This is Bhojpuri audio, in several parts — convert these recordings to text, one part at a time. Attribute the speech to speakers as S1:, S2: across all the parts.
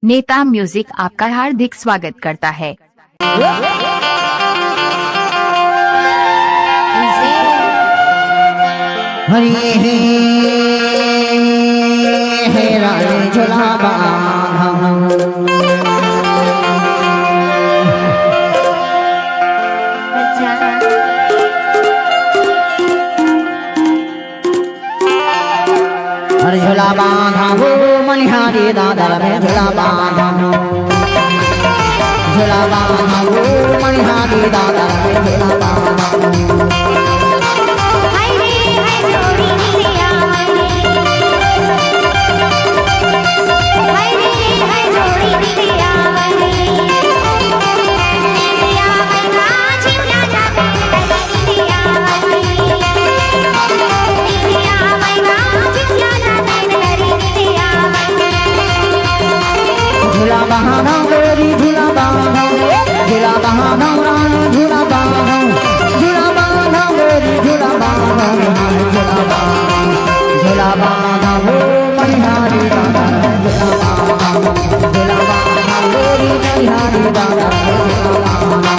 S1: नेता म्यूजिक आपका हार्दिक स्वागत करता है।
S2: हरी हे रानी झूला झूला बांधा वो मनिहारी दादा में झूला बांधा वो मनिहारी दादा में झूला बांधा झूला बहाना गोरी झूला बहाना रानी झूला बहाना गोरी झूला बहाना वो मनिहारी दादा झूला बहाना गोरी मनिहारी दादा झूला बहाना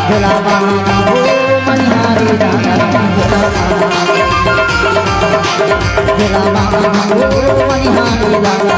S2: झूला बहाना वो मनिहारी दादा झूला बहाना वो मनिहारी दादा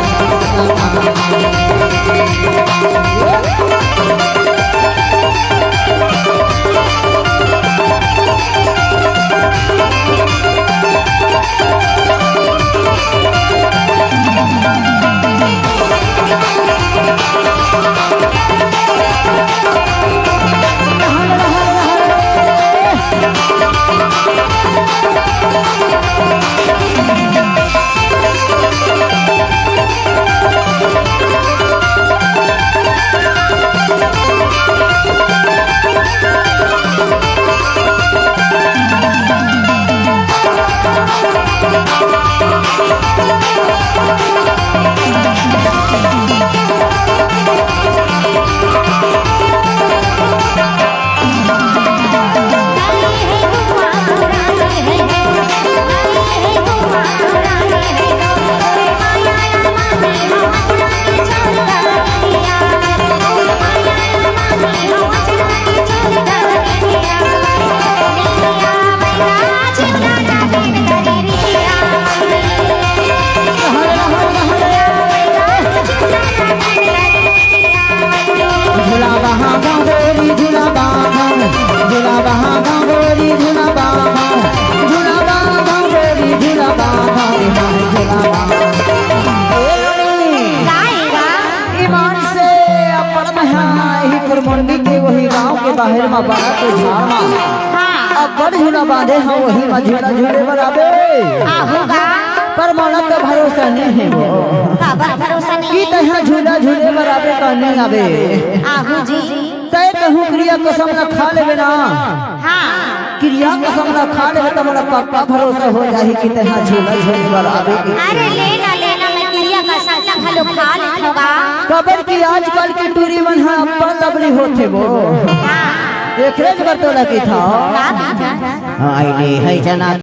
S2: मंडी के वही गांव के बाहर में बड़ा तो झाड़ में पर झूला बांधे हाँ वही में झूला झूले बराबे
S3: होगा
S2: पर मौला का भरोसा नहीं है वो
S3: काबर भरोसा नहीं
S2: की तह झूला झूले बराबे करने आवे
S3: आहू जी
S2: तय कहूँ क्रिया कसम न खा लेवे ना
S3: हाँ
S2: क्रिया कसम न खा लेवे तो मोला पक्का भरोसा हो जाही कि तह झूला झूले बराबे
S3: अरे लेना लेना मैं क्रिया का साथ भलो खा लेगा
S2: कबर की आजकल की टूरी मन है अपन लबली होते वो
S3: हाँ
S2: एक रेज बतौला की था
S3: का
S2: आई है जना